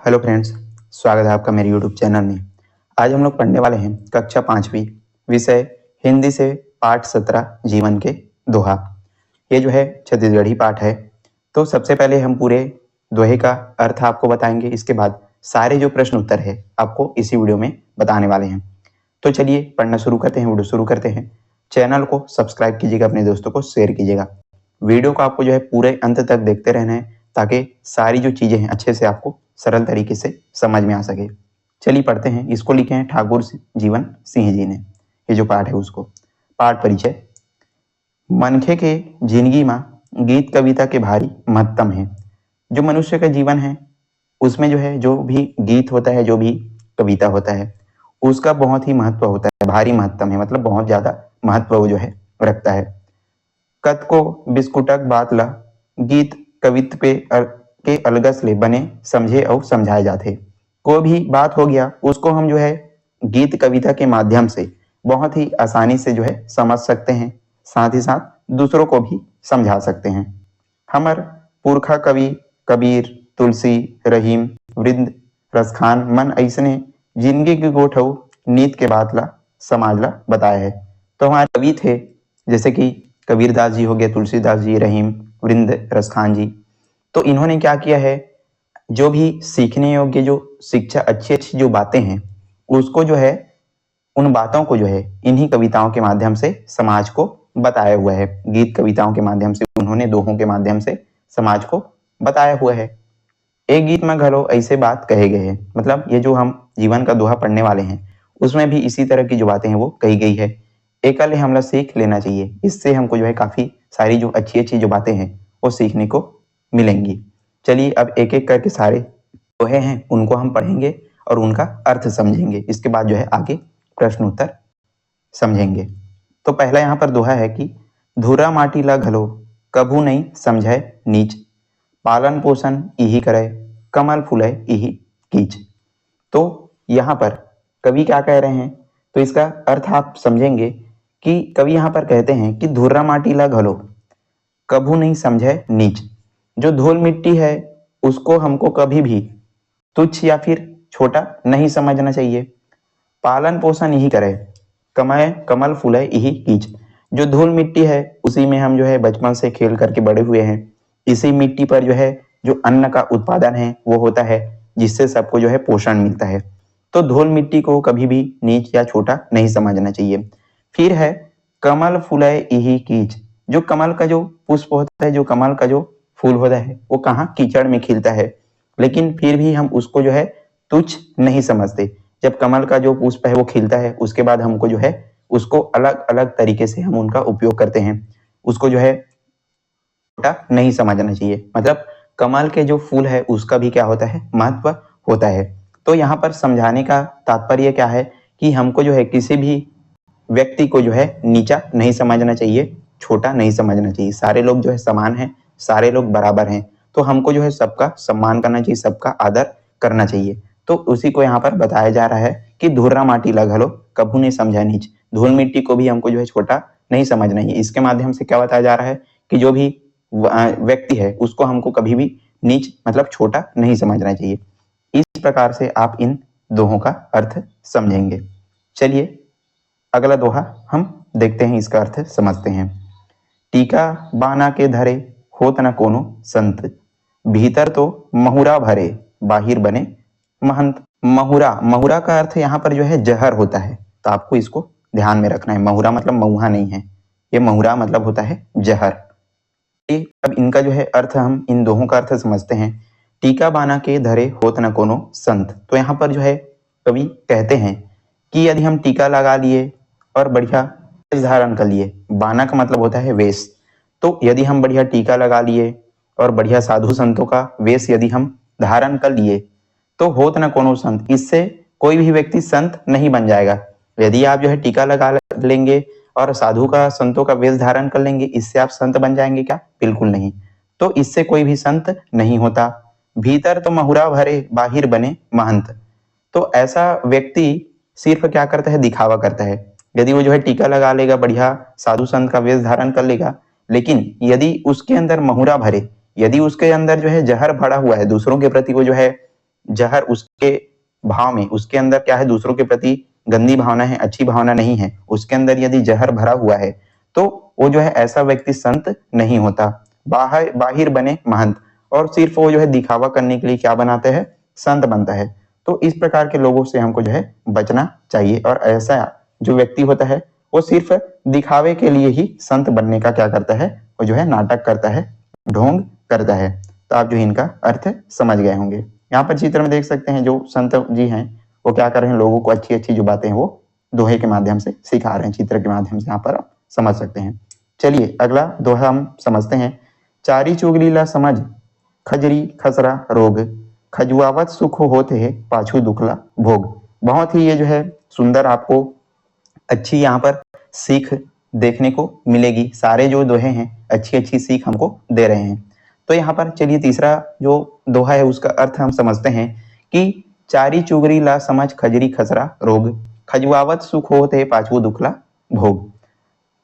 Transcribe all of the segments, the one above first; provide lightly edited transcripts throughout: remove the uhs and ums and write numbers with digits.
Hello friends, स्वागत है आपका मेरे यूट्यूब चैनल में। आज हम लोग पढ़ने वाले हैं कक्षा 5वीं विषय हिंदी से पाठ 17 जीवन के दोहा। ये जो है छत्तीसगढ़ी पाठ है। तो सबसे पहले हम पूरे दोहे का अर्थ आपको बताएंगे। इसके बाद सारे जो प्रश्न उत्तर है आपको इसी वीडियो में बताने वाले हैं। तो चलिए पढ़ना शुरू करते हैं, वीडियो शुरू करते हैं। चैनल को सब्सक्राइब कीजिएगा, अपने दोस्तों को शेयर कीजिएगा। वीडियो को आपको जो है पूरे अंत तक देखते रहना है ताकि सारी जो चीज़ें हैं अच्छे से आपको सरल तरीके से समझ में आ सके। चलिए पढ़ते हैं। इसको लिखे हैं ठाकुर जीवन सिंह जी ने। ये जो पाठ है उसको पाठ परिचय। मनखे के जिंदगी में गीत कविता के भारी महत्तम है। जो मनुष्य का जीवन है उसमें जो है जो भी गीत होता है, जो भी कविता होता है, उसका बहुत ही महत्व होता है, भारी महत्तम है, मतलब बहुत ज्यादा महत्व वो जो है रखता है। कत को बिस्कुटक बात ला गीत कवित पे के अलगस ले बने समझे और समझाए जाते। कोई भी बात हो गया उसको हम जो है गीत कविता के माध्यम से बहुत ही आसानी से जो है समझ सकते हैं, साथ ही साथ दूसरों को भी समझा सकते हैं। हमर पुरखा कवि कबीर, तुलसी, रहीम, वृंद, रसखान मन ऐसने जिंदगी की गोठऊ नीत के बात ला समाज ला बताया है। तो हमारे कवि थे जैसे कि कबीरदास जी हो गए, तुलसीदास जी, रहीम, वृंद, रसखान जी। तो इन्होंने क्या किया है, जो भी सीखने योग्य जो शिक्षा अच्छी अच्छी जो बातें हैं उसको जो है, उन बातों को जो है इन्हीं कविताओं के माध्यम से समाज को बताया हुआ है। गीत कविताओं के माध्यम से उन्होंने दोहों के माध्यम से समाज को बताया हुआ है। एक गीत में घलो ऐसे बात कहे गए हैं, मतलब ये जो हम जीवन का दोहा पढ़ने वाले हैं उसमें भी इसी तरह की जो बातें हैं वो कही गई है। एकल हमला सीख लेना चाहिए, इससे हमको जो है काफी सारी जो अच्छी अच्छी जो बातें हैं वो सीखने को मिलेंगी। चलिए अब एक एक करके सारे दोहे हैं उनको हम पढ़ेंगे और उनका अर्थ समझेंगे। इसके बाद जो है आगे प्रश्न उत्तर समझेंगे। तो पहला यहाँ पर दोहा है कि धुरा माटी ला घलो कभू नहीं समझे नीच, पालन पोषण यही करे कमल फूले यही कीच। तो यहाँ पर कवि क्या कह रहे हैं, तो इसका अर्थ आप समझेंगे कि कवि यहाँ पर कहते हैं कि धुर्रा माटी ला घलो कभू नहीं समझे नीच। जो धूल मिट्टी है उसको हमको कभी भी तुच्छ या फिर छोटा नहीं समझना चाहिए। पालन पोषण यही करे कमाए कमल फूले यही कीच। जो धूल मिट्टी है उसी में हम जो है बचपन से खेल करके बड़े हुए हैं। इसी मिट्टी पर जो है जो अन्न का उत्पादन है वो होता है, जिससे सबको जो है पोषण मिलता है। तो धूल मिट्टी को कभी भी नीच या छोटा नहीं समझना चाहिए। फिर है कमल फूले यही कीच। जो कमल का जो पुष्प होता है, जो कमल का जो फूल होता है वो कहाँ कीचड़ में खिलता है, लेकिन फिर भी हम उसको जो है तुच्छ नहीं समझते। जब कमल का जो पुष्प है वो खिलता है उसके बाद हमको जो है उसको अलग अलग तरीके से हम उनका उपयोग करते हैं। उसको जो है छोटा नहीं समझना चाहिए। मतलब कमल के जो फूल है उसका भी क्या होता है, महत्व होता है। तो यहाँ पर समझाने का तात्पर्य क्या है कि हमको जो है किसी भी व्यक्ति को जो है नीचा नहीं समझना चाहिए, छोटा नहीं समझना चाहिए। सारे लोग जो है समान हैं, सारे लोग बराबर हैं। तो हमको जो है सबका सम्मान करना चाहिए, सबका आदर करना चाहिए। तो उसी को यहाँ पर बताया जा रहा है कि धुर्रा माटी ला घलो कभू नहीं समझा नीच। धूल मिट्टी को भी हमको जो है छोटा नहीं समझना चाहिए। इसके माध्यम से क्या बताया जा रहा है कि जो भी व्यक्ति है उसको हमको कभी भी नीच मतलब छोटा नहीं समझना चाहिए। इस प्रकार से आप इन दोहों का अर्थ समझेंगे। चलिए अगला दोहा हम देखते हैं, इसका अर्थ समझते हैं। टीका बाना के धरे होत न कोनो संत, भीतर तो महुरा भरे बाहिर बने महंत। महुरा, महुरा का अर्थ यहाँ पर जो है जहर होता है, तो आपको इसको ध्यान में रखना है। महुरा मतलब महुआ नहीं है, ये महुरा मतलब होता है जहर। अब इनका जो है अर्थ, हम इन दोहों का अर्थ समझते हैं। टीका बाना के धरे होत न कोनो संत। तो यहाँ पर जो है कवि कहते हैं कि यदि हम टीका लगा लिए और बढ़िया वेश धारण कर लिए, बाना का मतलब होता है वेश, तो यदि हम बढ़िया टीका लगा लिए और बढ़िया साधु संतों का वेश यदि हम धारण कर लिए तो होत न कोनो संत, इससे कोई भी व्यक्ति संत नहीं बन जाएगा। यदि आप जो है टीका लगा लेंगे और साधु का संतों का वेश धारण कर लेंगे, इससे आप संत बन जाएंगे क्या? बिल्कुल नहीं। तो इससे कोई भी संत नहीं होता। भीतर तो महुरा भरे बाहिर बने महंत। तो ऐसा व्यक्ति सिर्फ क्या करता है, दिखावा करता है। यदि वो जो है टीका लगा लेगा, बढ़िया साधु संत का वेश धारण कर लेगा, लेकिन यदि उसके अंदर महुरा भरे, यदि उसके अंदर जो है जहर भरा हुआ है, दूसरों के प्रति वो जो है जहर उसके भाव में, उसके अंदर क्या है, दूसरों के प्रति गंदी भावना है, अच्छी भावना नहीं है, उसके अंदर यदि जहर भरा हुआ है तो वो जो है ऐसा व्यक्ति संत नहीं होता। बाहिर बने महंत, और सिर्फ वो जो है दिखावा करने के लिए क्या बनाते हैं, संत बनता है। तो इस प्रकार के लोगों से हमको जो है बचना चाहिए। और ऐसा जो व्यक्ति होता है वो सिर्फ दिखावे के लिए ही संत बनने का क्या करता है, वो जो है नाटक करता है, ढोंग करता है। तो आप जो इनका अर्थ समझ गए होंगे। यहाँ पर चित्र में देख सकते हैं जो संत जी हैं वो क्या कर रहे हैं, लोगों को अच्छी अच्छी जो बातें हैं वो दोहे के माध्यम से सिखा रहे हैं, चित्र के माध्यम से यहाँ पर आप समझ सकते हैं। चलिए अगला दोहा हम समझते हैं। चारी चुगली ला समझ खजरी खसरा रोग, खजुआवत सुख होते है पाछू दुखला भोग। बहुत ही ये जो है सुंदर आपको अच्छी यहाँ पर सीख देखने को मिलेगी। सारे जो दोहे हैं अच्छी अच्छी सीख हमको दे रहे हैं। तो यहाँ पर चलिए तीसरा जो दोहा है उसका अर्थ हम समझते हैं कि चारी चुगरी ला समझ खजरी खसरा रोग, खजुआवत सुख होत है पाछू दुखला भोग।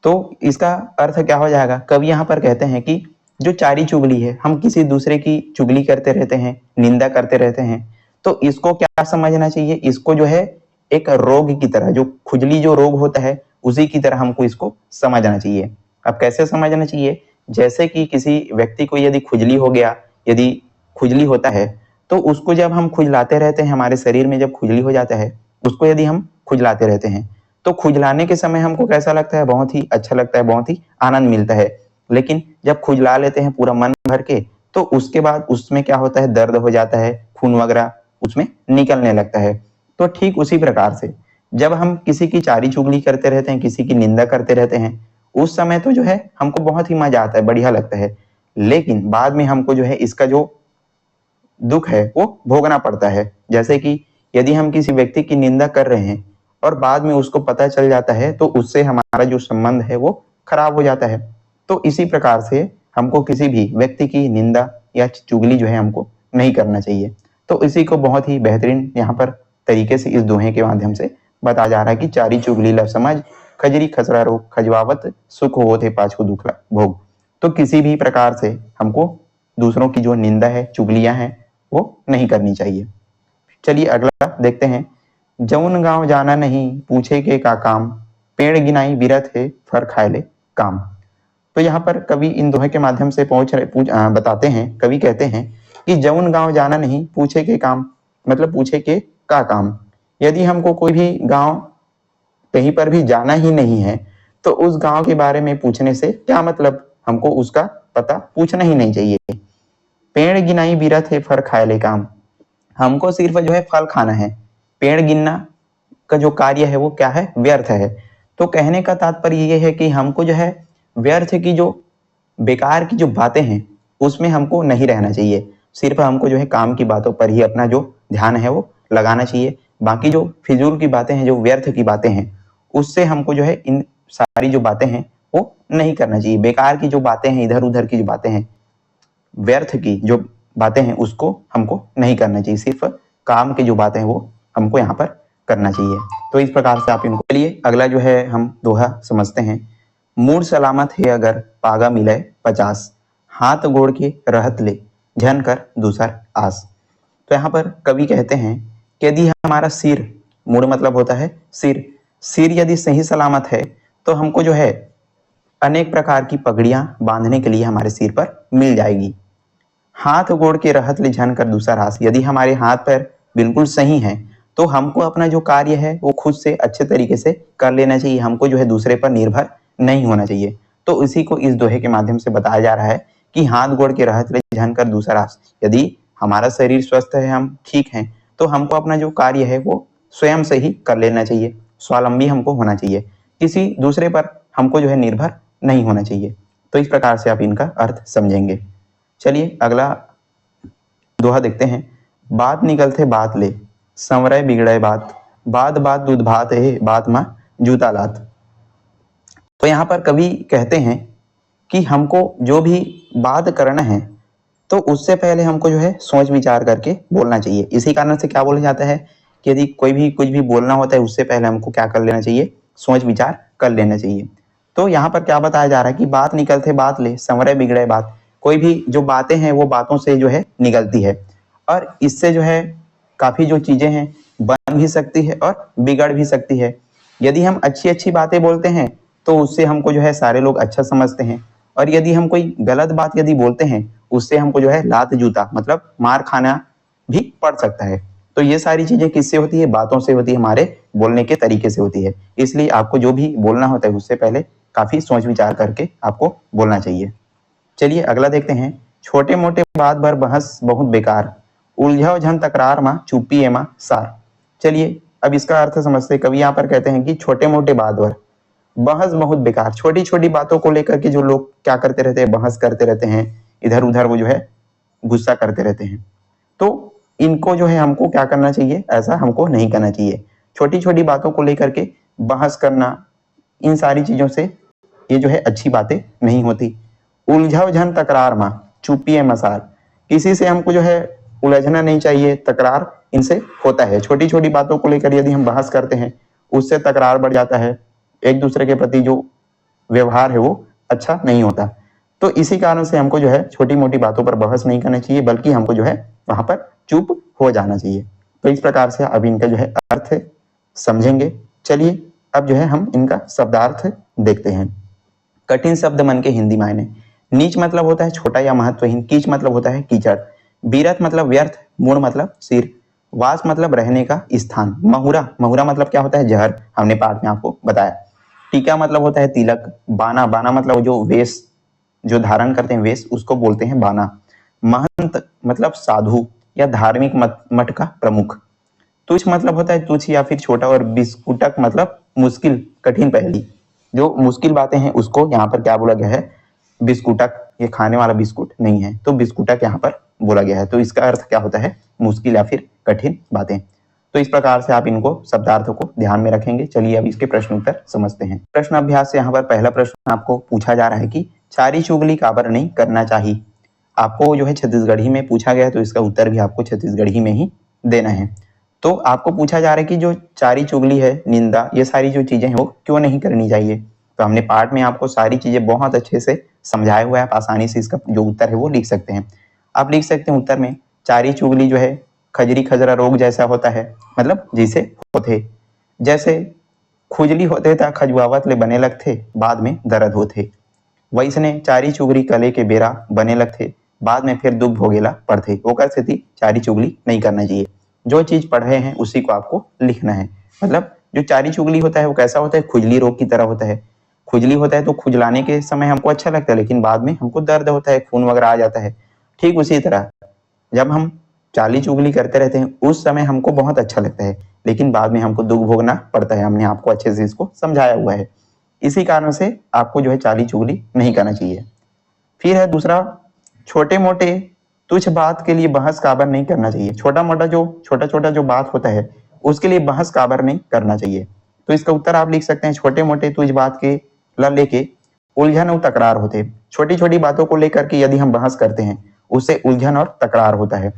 तो इसका अर्थ क्या हो जाएगा, कवि यहाँ पर कहते हैं कि जो चारी चुगली है, हम किसी दूसरे की चुगली करते रहते हैं, निंदा करते रहते हैं, तो इसको क्या समझना चाहिए, इसको जो है एक रोग की तरह, जो खुजली जो रोग होता है उसी की तरह हमको इसको समझना चाहिए। अब कैसे समझना चाहिए, जैसे कि किसी व्यक्ति को यदि खुजली हो गया, यदि खुजली होता है तो उसको जब हम खुजलाते रहते हैं, हमारे शरीर में जब खुजली हो जाता है उसको यदि हम खुजलाते रहते हैं तो खुजलाने के समय हमको कैसा लगता है, बहुत ही अच्छा लगता है, बहुत ही आनंद मिलता है। लेकिन जब खुजला लेते हैं पूरा मन भर के तो उसके बाद उसमें क्या होता है, दर्द हो जाता है, खून वगैरह उसमें निकलने लगता है। तो ठीक उसी प्रकार से जब हम किसी की चारी चुगली करते रहते हैं, किसी की निंदा करते रहते हैं, उस समय तो जो है हमको बहुत ही मजा आता है, बढ़िया लगता है, लेकिन बाद में हमको जो है इसका जो दुख है वो भोगना पड़ता है। जैसे कि यदि हम किसी व्यक्ति की निंदा कर रहे हैं और बाद में उसको पता चल जाता है तो उससे हमारा जो संबंध है वो खराब हो जाता है। तो इसी प्रकार से हमको किसी भी व्यक्ति की निंदा या चुगली जो है हमको नहीं करना चाहिए। तो इसी को बहुत ही बेहतरीन यहाँ पर तरीके से इस दोहे के माध्यम से बताया जा रहा है कि चारी चुगली ला समझ खजरी खसरा रोग, खजवावत सुख होत है पाछू दुखला भोग। तो किसी भी प्रकार से हमको दूसरों की जो निंदा है, चुगलियां हैं, वो नहीं करनी चाहिए। चलिए अगला देखते हैं। जौन गांव जाना नहीं पूछे के का काम, पेड़ गिनाई बिरथ है फर खाए ले काम। तो यहाँ पर कवि इन दोहे के माध्यम से बताते हैं, कवि कहते हैं कि जौन गांव जाना नहीं पूछे के काम, मतलब पूछे के का काम। यदि हमको कोई भी गांव कहीं पर भी जाना ही नहीं है तो उस गांव के बारे में पूछने से क्या मतलब, हमको उसका पता पूछना ही नहीं चाहिए। पेड़ गिनाई बिरथ है फर खाए ले काम, हमको सिर्फ जो है फल खाना है, पेड़ गिनना का जो कार्य है वो क्या है, व्यर्थ है। तो कहने का तात्पर्य ये है कि हमको जो है व्यर्थ की जो बेकार की जो बातें हैं उसमें हमको नहीं रहना चाहिए। सिर्फ हमको जो है काम की बातों पर ही अपना जो ध्यान है वो लगाना चाहिए। बाकी जो फिजूल की बातें हैं, जो व्यर्थ की बातें हैं, उससे हमको जो है इन सारी जो बातें हैं वो नहीं करना चाहिए। बेकार की जो बातें हैं, इधर उधर की जो बातें हैं, व्यर्थ की जो बातें हैं उसको हमको नहीं करना चाहिए। सिर्फ काम की जो बातें हैं वो हमको यहाँ पर करना चाहिए। तो इस प्रकार से आप इनको, चलिए अगला जो है हम दोहा समझते हैं। मूड सलामत है अगर पागा मिले 50, हाथ गोड़ के रहत ले झन कर दूसर आस। तो यहाँ पर कवि कहते हैं कि यदि हमारा सिर, मूड मतलब होता है सिर, सिर यदि सही सलामत है तो हमको जो है अनेक प्रकार की पगड़ियां बांधने के लिए हमारे सिर पर मिल जाएगी। हाथ गोड़ के रहत ले झन कर दूसर आस, यदि हमारे हाथ पैर बिल्कुल सही हैं तो हमको अपना जो कार्य है वो खुद से अच्छे तरीके से कर लेना चाहिए। हमको जो है दूसरे पर निर्भर नहीं होना चाहिए। तो इसी को इस दोहे के माध्यम से बताया जा रहा है कि हाथ गोड़ के रहत ले झन कर दूसर आस। यदि हमारा शरीर स्वस्थ है, हम ठीक हैं, तो हमको अपना जो कार्य है वो स्वयं से ही कर लेना चाहिए। स्वावलंबी हमको होना चाहिए, किसी दूसरे पर हमको जो है निर्भर नहीं होना चाहिए। तो इस प्रकार से आप इनका अर्थ समझेंगे। चलिए अगला दोहा देखते हैं। बात निकलते बात ले संवरय बिगड़े बात, बात बात दूध भात है बात माँ जूता लात। तो यहाँ पर कवि कहते हैं कि हमको जो भी बात करना है तो उससे पहले हमको जो है सोच विचार करके बोलना चाहिए। इसी कारण से क्या बोला जाता है कि यदि कोई भी कुछ भी बोलना होता है उससे पहले हमको क्या कर लेना चाहिए, सोच विचार कर लेना चाहिए। तो यहाँ पर क्या बताया जा रहा है कि बात निकलते बात ले संवरय बिगड़े बात। कोई भी जो बातें हैं वो बातों से जो है निकलती है और इससे जो है काफ़ी जो चीज़ें हैं बन भी सकती है और बिगड़ भी सकती है। यदि हम अच्छी अच्छी बातें बोलते हैं तो उससे हमको जो है सारे लोग अच्छा समझते हैं, और यदि हम कोई गलत बात यदि बोलते हैं उससे हमको जो है लात जूता मतलब मार खाना भी पड़ सकता है। तो ये सारी चीजें किससे होती है? बातों से होती है, हमारे बोलने के तरीके से होती है। इसलिए आपको जो भी बोलना होता है उससे पहले काफी सोच विचार करके आपको बोलना चाहिए। चलिए अगला देखते हैं। छोटे मोटे बात भर बहस बहुत बेकार, उलझाओ झन तकरार माँ चुप्पी एमा सार। चलिए अब इसका अर्थ समझते। कवि यहाँ पर कहते हैं कि छोटे मोटे बात भर बहस बहुत बेकार, छोटी छोटी बातों को लेकर के जो लोग क्या करते रहते हैं, बहस करते रहते हैं, इधर उधर वो जो है गुस्सा करते रहते हैं। तो इनको जो है हमको क्या करना चाहिए? ऐसा हमको नहीं करना चाहिए। छोटी छोटी बातों को लेकर के बहस करना, इन सारी चीजों से ये जो है अच्छी बातें नहीं होती। उलझाओ झन तकरार माँ चुप्पी मसाल, किसी से हमको जो है उलझना नहीं चाहिए, तकरार इनसे होता है। छोटी छोटी बातों को लेकर यदि हम बहस करते हैं उससे तकरार बढ़ जाता है, एक दूसरे के प्रति जो व्यवहार है वो अच्छा नहीं होता। तो इसी कारण से हमको जो है छोटी मोटी बातों पर बहस नहीं करना चाहिए, बल्कि हमको जो है वहां पर चुप हो जाना चाहिए। तो इस प्रकार से अब इनका जो है अर्थ समझेंगे। चलिए अब जो है हम इनका शब्दार्थ देखते हैं। कठिन शब्द मन के हिंदी मायने। नीच मतलब होता है छोटा या महत्वहीन, कीच मतलब होता है कीचड़, बीरथ मतलब व्यर्थ, मूढ़ मतलब सिर, वास मतलब रहने का स्थान, महुरा महुरा मतलब क्या होता है? जहर, हमने पाठ में आपको बताया। टीका मतलब होता है तिलक, बाना बाना मतलब जो वेश जो धारण करते हैं वेश उसको बोलते हैं बाना, महंत मतलब साधु या धार्मिक मठ का प्रमुख, तुच्छ मतलब होता है तुच्छ या फिर छोटा, और बिस्कुटक मतलब मुश्किल कठिन पहेली। जो मुश्किल बातें हैं उसको यहाँ पर क्या बोला गया है? बिस्कुटक। ये खाने वाला बिस्कुट नहीं है, तो बिस्कुटक यहाँ पर बोला गया है। तो इसका अर्थ क्या होता है? मुश्किल या फिर कठिन बातें। तो इस प्रकार से आप इनको शब्दार्थों को ध्यान में रखेंगे। चलिए अब इसके प्रश्न उत्तर समझते हैं। प्रश्न अभ्यास से यहाँ पर पहला प्रश्न आपको पूछा जा रहा है कि चारी चुगली काबर नहीं करना चाहिए। आपको जो है छत्तीसगढ़ी में पूछा गया है, तो इसका उत्तर भी आपको छत्तीसगढ़ी में ही देना है। तो आपको पूछा जा रहा है कि जो चारी चुगली है, निंदा, ये सारी जो चीजें हैं वो क्यों नहीं करनी चाहिए। तो हमने पाठ में आपको सारी चीजें बहुत अच्छे से समझाया हुआ है, आप आसानी से इसका जो उत्तर है वो लिख सकते हैं। आप लिख सकते हैं उत्तर में, चारी चुगली जो है खजरी खजरा रोग जैसा होता है, मतलब जिसे होते, जैसे खुजली होते था खजुआवत ले बने लगते, बाद में दर्द होते, वैसने चारी चुगली कले के बेरा बने लगते, बाद में फिर दुख भोगेला पड़ते। ओकर से चारी चुगली नहीं करना चाहिए। जो चीज पढ़े हैं उसी को आपको लिखना है। मतलब जो चारी चुगली होता है वो कैसा होता है? खुजली रोग की तरह होता है। खुजली होता है तो खुजलाने के समय हमको अच्छा लगता है, लेकिन बाद में हमको दर्द होता है, खून वगैरह आ जाता है। ठीक उसी तरह जब हम चाली चुगली करते रहते हैं उस समय हमको बहुत अच्छा लगता है, लेकिन बाद में हमको दुख भोगना पड़ता है। हमने आपको अच्छे से इसको समझाया हुआ है। इसी कारण से आपको जो है चाली चुगली नहीं करना चाहिए। फिर है दूसरा, छोटे मोटे तुच्छ बात के लिए बहस काबर नहीं करना चाहिए। छोटा छोटा जो बात होता है उसके लिए बहस काबर नहीं करना चाहिए। तो इसका उत्तर आप लिख सकते हैं, छोटे मोटे तुच्छ बात के ला लेके उलझन और तकरार होते। छोटी छोटी बातों को लेकर के यदि हम बहस करते हैं उससे उलझन और तकरार होता है।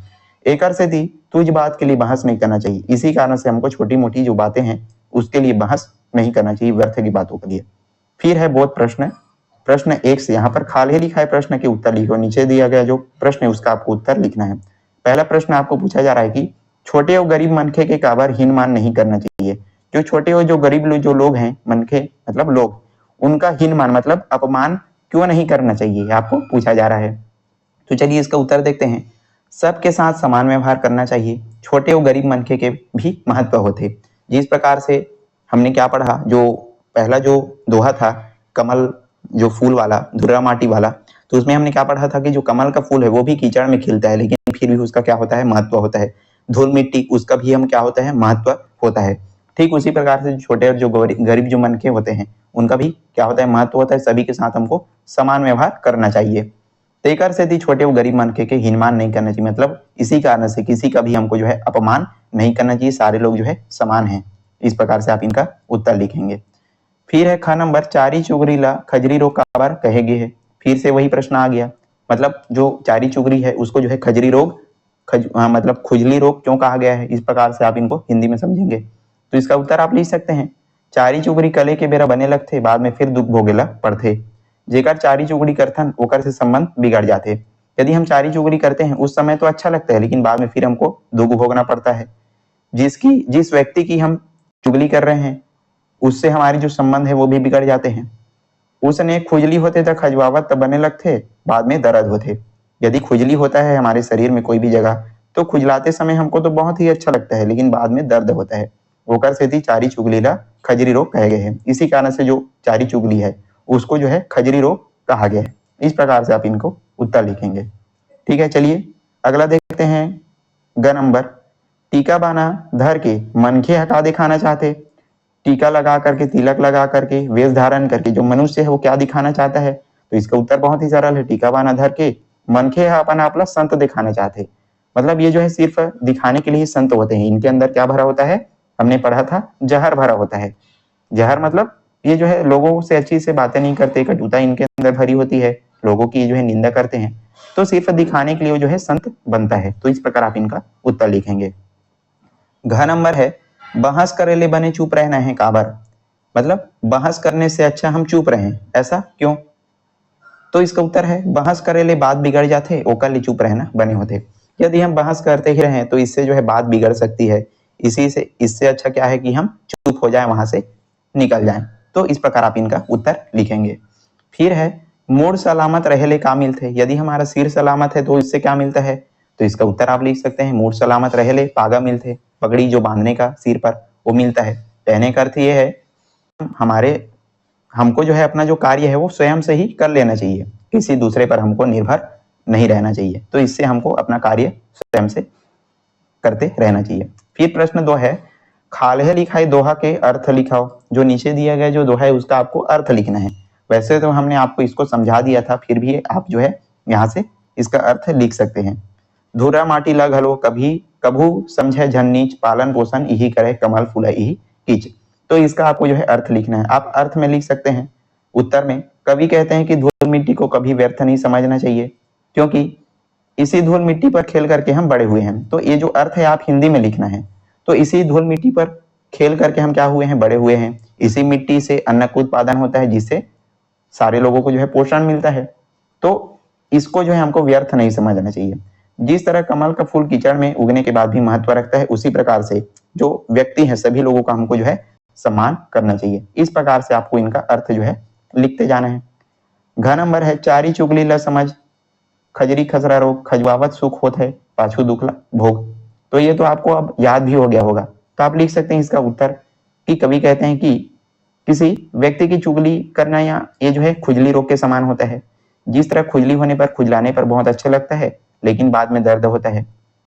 एकर से थी तुझ बात के लिए बहस नहीं करना चाहिए। इसी कारण से हमको छोटी मोटी जो बातें हैं उसके लिए बहस नहीं करना चाहिए, व्यर्थ की बातों के लिए। फिर है बोध प्रश्न। प्रश्न 1 से यहाँ पर खाली लिखा है, प्रश्न के उत्तर लिखो। नीचे दिया गया जो प्रश्न है उसका आपको उत्तर लिखना है। पहला प्रश्न आपको पूछा जा रहा है कि छोटे और गरीब मनखे के काबर हीन मान नहीं करना चाहिए। जो छोटे और जो गरीब जो लोग हैं, मनखे मतलब लोग, उनका हीन मान मतलब अपमान क्यों नहीं करना चाहिए, आपको पूछा जा रहा है। तो चलिए इसका उत्तर देखते हैं। सबके साथ समान व्यवहार करना चाहिए, छोटे और गरीब मनखे के भी महत्व होते। जिस प्रकार से हमने क्या पढ़ा, जो पहला जो दोहा था कमल जो फूल वाला, धुर्रा माटी वाला, तो उसमें हमने क्या पढ़ा था कि जो कमल का फूल है वो भी कीचड़ में खिलता है, लेकिन फिर भी उसका क्या होता है? महत्व होता है। धूल मिट्टी उसका भी हम क्या होता है? महत्व होता है। ठीक उसी प्रकार से छोटे और जो गरीब जो मनखे होते हैं उनका भी क्या होता है? महत्व होता है। सभी के साथ हमको समान व्यवहार करना चाहिए। तेकर से छोटे और गरीब मनखे के हीनमान नहीं करना चाहिए, मतलब इसी कारण से किसी का भी हमको जो है अपमान नहीं करना चाहिए। सारे लोग जो है समान हैं। इस प्रकार से आप इनका उत्तर लिखेंगे। फिर है ख नंबर, चारी चुगरी ला खजरी रोग काबर कहेगे है। फिर से वही प्रश्न आ गया, मतलब जो चारी चुगरी है उसको जो है खजरी रोग मतलब खुजली रोग क्यों कहा गया है। इस प्रकार से आप इनको हिंदी में समझेंगे। तो इसका उत्तर आप लिख सकते हैं, चारी चुगरी कले के बेरा बने लगते, बाद में फिर दुख भोगेला पड़ते। जेकर चारी चुगड़ी करथन ओकर से संबंध बिगड़ जाते। यदि हम चारी चुगली करते हैं उस समय तो अच्छा लगता है, लेकिन बाद में फिर हमको दुख भोगना पड़ता है। जिस व्यक्ति की हम चुगली कर रहे हैं उससे हमारी जो संबंध है वो भी बिगड़ जाते हैं। उसने खुजली होते तक खजवावत तब बने लगते, बाद में दर्द होते। यदि खुजली होता है हमारे शरीर में कोई भी जगह तो खुजलाते समय हमको तो बहुत ही अच्छा लगता है, लेकिन बाद में दर्द होता है। ओकर सेती चारी चुगली ला खजरी रोग कहे गए हैं। इसी कारण से जो चारी चुगली है उसको जो है खजरी रोग कहा गया है। इस प्रकार से आप इनको उत्तर लिखेंगे। ठीक है, चलिए अगला देखते हैं। ग नंबर, टीका बाना धर के मनखे हटा दिखाना चाहते। टीका लगा करके, तिलक लगा करके, वेश धारण करके जो मनुष्य है वो क्या दिखाना चाहता है? तो इसका उत्तर बहुत ही सरल है। टीका बाना धर के मनखे अपन आपला संत दिखाना चाहते। मतलब ये जो है सिर्फ दिखाने के लिए ही संत होते हैं। इनके अंदर क्या भरा होता है? हमने पढ़ा था जहर भरा होता है। जहर मतलब ये जो है लोगों से अच्छी से बातें नहीं करते, कटुता इनके अंदर भरी होती है, लोगों की जो है निंदा करते हैं, तो सिर्फ दिखाने के लिए जो है संत बनता है। तो इस प्रकार आप इनका उत्तर लिखेंगे। घ नंबर है, बहस करे ले बने चुप रहना है काबर। मतलब बहस करने से अच्छा हम चुप रहें, ऐसा क्यों? तो इसका उत्तर है, बहस करे ले बात बिगड़ जाते, ओकर ले चुप रहना बने होते। यदि हम बहस करते ही रहें तो इससे जो है बात बिगड़ सकती है। इससे अच्छा क्या है कि हम चुप हो जाएं, वहां से निकल जाएं। तो इस प्रकार आप इनका उत्तर लिखेंगे। फिर है, मूड सलामत रहे ले का मिलते। यदि हमारा सिर सलामत है तो इससे क्या मिलता है? तो इसका उत्तर आप लिख सकते हैं, मूड सलामत रहे ले पागा मिलते। पगड़ी जो बांधने का सिर पर वो मिलता है। कहने का अर्थ ये है हमको जो है अपना जो कार्य है वो स्वयं से ही कर लेना चाहिए, किसी दूसरे पर हमको निर्भर नहीं रहना चाहिए। तो इससे हमको अपना कार्य स्वयं से करते रहना चाहिए। फिर प्रश्न 2 है, खाले लिखाई दोहा के अर्थ लिखाओ। जो नीचे दिया गया जो दोहा है उसका आपको अर्थ लिखना है। वैसे तो हमने आपको इसको समझा दिया था, फिर भी आप जो है यहाँ से इसका अर्थ लिख सकते हैं। धुरा माटी लग हलो कभी कभू समझे झन नीच, पालन पोषण यही करे कमल फूला यही कीच। तो इसका आपको जो है अर्थ लिखना है। आप अर्थ में लिख सकते हैं उत्तर में। कवि कहते हैं कि धूल मिट्टी को कभी व्यर्थ नहीं समझना चाहिए, क्योंकि इसी धूल मिट्टी पर खेल करके हम बड़े हुए हैं। तो ये जो अर्थ है आप हिंदी में लिखना है। तो इसी धूल मिट्टी पर खेल करके हम क्या हुए हैं? बड़े हुए हैं। इसी मिट्टी से अन्न का उत्पादन होता है, जिससे सारे लोगों को जो है पोषण मिलता है। तो इसको जो है हमको व्यर्थ नहीं समझना चाहिए। जिस तरह कमल का फूल कीचड़ में उगने के बाद भी महत्व रखता है, उसी प्रकार से जो व्यक्ति है सभी लोगों का हमको जो है सम्मान करना चाहिए। इस प्रकार से आपको इनका अर्थ जो है लिखते जाना है। घ नंबर है, चारी चुगली ल समझ खजरी खसरा रोग, खजवावत सुख होत है पाछू दुखला भोग। तो ये तो आपको अब याद भी हो गया होगा। तो आप लिख सकते हैं इसका उत्तर कि कवि कहते हैं कि किसी व्यक्ति की चुगली करना या ये जो है खुजली रोग के समान होता है। जिस तरह खुजली होने पर, खुजलाने पर बहुत अच्छा लगता है, लेकिन बाद में दर्द होता है,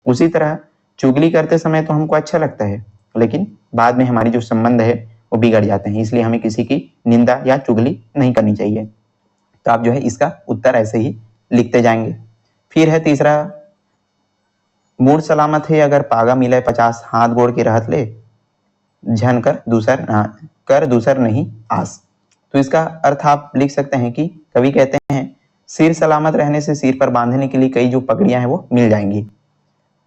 उसी तरह चुगली करते समय तो हमको अच्छा लगता है, लेकिन बाद में हमारी जो संबंध है वो बिगड़ जाते हैं। इसलिए हमें किसी की निंदा या चुगली नहीं करनी चाहिए। तो आप जो है इसका उत्तर ऐसे ही लिखते जाएंगे। फिर है तीसरा, मूड सलामत है अगर पागा मिले 50, हाथ गोड़ के रहत ले झन कर दूसर नहीं आस। तो इसका अर्थ आप लिख सकते हैं कि कवि कहते हैं सिर सलामत रहने से सिर पर बांधने के लिए कई जो पगड़ियां हैं वो मिल जाएंगी।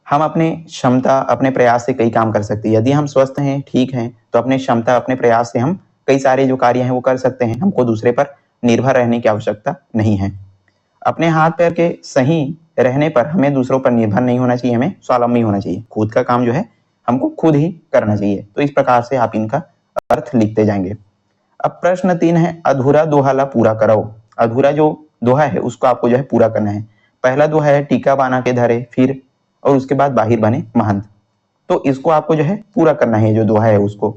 हम अपने क्षमता अपने प्रयास से कई काम कर सकते हैं। यदि हम स्वस्थ हैं, ठीक हैं, तो अपने क्षमता अपने प्रयास से हम कई सारे जो कार्य हैं वो कर सकते हैं। हमको दूसरे पर निर्भर रहने की आवश्यकता नहीं है। अपने हाथ पैर के सही रहने पर हमें दूसरों पर निर्भर नहीं होना चाहिए, हमें स्वावलंबी होना चाहिए। खुद का काम जो है हमको खुद ही करना चाहिए। तो इस प्रकार से आप इनका अर्थ लिखते जाएंगे। अब प्रश्न 3 है, अधूरा दोहा ला पूरा करो। अधूरा जो दोहा है उसको आपको जो है पूरा करना है। पहला दोहा है, टीका बाना के धरे फिर और उसके बाद बाहिर बने महंत। तो इसको आपको जो है पूरा करना है, जो दोहा है उसको।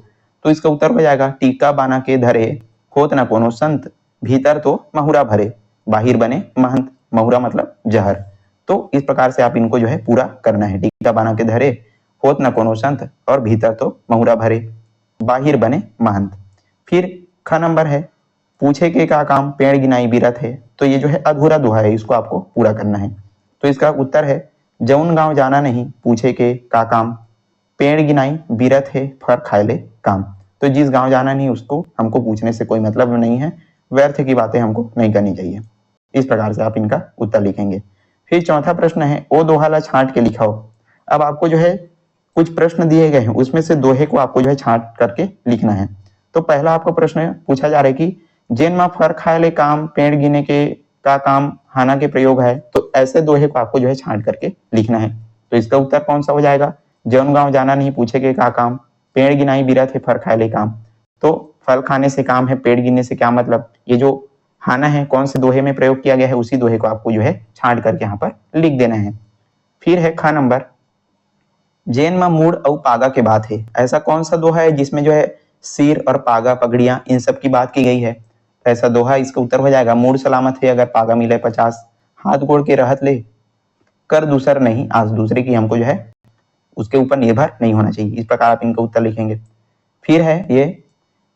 तो इसका उत्तर हो जाएगा, टीका बाना के धरे होत न कोनो संत, भीतर तो महुरा भरे, बाहिर बने महंत। महुरा मतलब जहर। तो इस प्रकार से आप इनको जो है पूरा करना है। टीका बाना के धरे होत न कोनो संत और भीतर तो महुरा भरे, बाहिर बने महंत। फिर ख नंबर है, पूछे के का काम पेड़ गिनाई बिरत है। तो ये जो है अधूरा दोहा है, इसको आपको पूरा करना है। तो इसका उत्तर है, जौन गांव जाना नहीं पूछे के का काम, पेड़ गिनाई बिरत है फर खाए ले काम। तो जिस गांव जाना नहीं उसको हमको पूछने से कोई मतलब नहीं है, व्यर्थ की बातें हमको नहीं करनी चाहिए। इस प्रकार से आप इनका उत्तर लिखेंगे। फिर चौथा प्रश्न है, ओ दोहा ला छांट के लिखाओ। अब आपको जो है कुछ प्रश्न दिए गए हैं, उसमें से दोहे को आपको जो है छांट करके लिखना है। तो पहला आपको प्रश्न पूछा जा रहा है कि जेन मा फर खाए ले काम पेड़ गिने के का काम हाना के प्रयोग है, तो ऐसे दोहे को आपको जो है छांट करके लिखना है। तो इसका उत्तर कौन सा हो जाएगा? जौन गांव जाना नहीं पूछे के का काम, पेड़ गिनाई बिरत है फल खाए ले काम। तो फल खाने से काम है, पेड़ गिनने से क्या मतलब? ये जो हाना है कौन से दोहे में प्रयोग किया गया है, उसी दोहे को आपको जो है छांट करके यहाँ पर लिख देना है। फिर है ख नंबर, जेन में मूड और पागा के बात है। ऐसा कौन सा दोहा है जिसमें जो है सिर और पागा पगड़ियां इन सब की बात की गई है? ऐसा दोहा इसका उत्तर हो जाएगा, मूड सलामत है अगर पागा मिले 50, हाथ गोड़ के रहत ले कर दूसर नहीं आज। दूसरे की हमको जो है उसके ऊपर निर्भर नहीं होना चाहिए। इस प्रकार आप इनका उत्तर लिखेंगे। फिर है ये,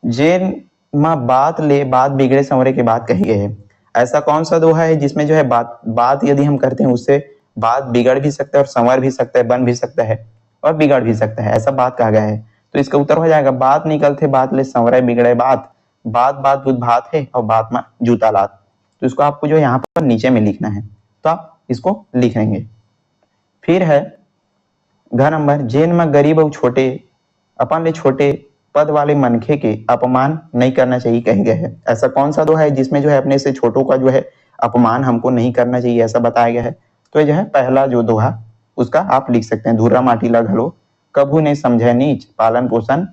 जेन में बात ले बात बिगड़े संवरे के बात कही गई है। ऐसा कौन सा दोहा है जिसमें जो है बात यदि हम करते हैं उससे बात बिगड़ भी सकता है और संवर भी सकता है, बन भी सकता है और बिगड़ भी सकता है, ऐसा बात कहा गया है। तो इसका उत्तर हो जाएगा, बात निकलते बात ले संवरे बिगड़े बात, बात बात बुध भात है और बात में जूता लात। तो इसको आपको जो यहाँ पर नीचे में लिखना है, तो आप इसको लिख लेंगे। फिर है घ नंबर, जेन में गरीब और छोटे अपन ले छोटे पद वाले मनखे के अपमान नहीं करना चाहिए कहे गए है। ऐसा कौन सा दोहा है जिसमें जो है अपने से छोटों का जो है अपमान हमको नहीं करना चाहिए, ऐसा बताया गया है? तो ये जो है पहला जो दोहा उसका आप लिख सकते हैं, धुर्रा माटी ला घलो कभू ने समझे नीच, पालन पोषण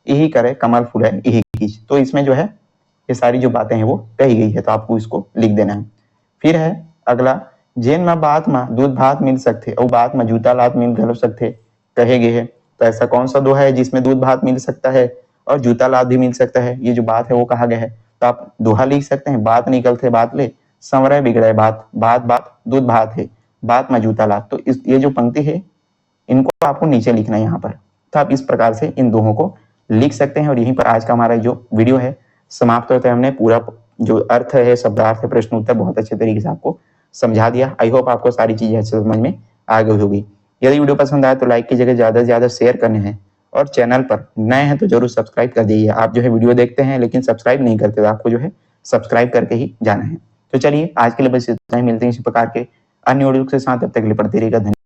यही करे कमल फूले यही खींच। तो इसमें जो है ये सारी जो बातें हैं वो कही गई है, तो आपको इसको लिख देना है। फिर है अगला, जेन में बात में दूध भात मिल सकते और बात में जूता लात मिल घलो सकते कहे गए है। तो ऐसा कौन सा दोहा है जिसमें दूध भात मिल सकता है और जूता लात भी मिल सकता है? ये जो बात है वो कहा गया है। तो आप दोहा लिख सकते हैं, बात निकलते बात ले संवरे बिगड़े बात, बात बात दूध भात है, बात में जूता लात। तो ये जो पंक्ति है इनको आपको नीचे लिखना है यहाँ पर। तो आप इस प्रकार से इन दोहों को लिख सकते हैं। और यहीं पर आज का हमारा जो वीडियो है समाप्त होता है। हमने पूरा जो अर्थ है, शब्दार्थ है, प्रश्न उत्तर बहुत अच्छे तरीके से आपको समझा दिया। आई होप आपको सारी चीजें अच्छे समझ में आ गई होगी। यदि वीडियो पसंद आए तो लाइक की जगह ज्यादा से ज्यादा शेयर करने हैं, और चैनल पर नए हैं तो जरूर सब्सक्राइब कर दीजिए। आप जो है वीडियो देखते हैं लेकिन सब्सक्राइब नहीं करते, तो आपको जो है सब्सक्राइब करके ही जाना है। तो चलिए आज के लिए बस इतना ही, मिलते हैं इसी प्रकार के अन्य वीडियो के साथ, तब तक के लिए पढ़ते रहिएगा। धन्यवाद।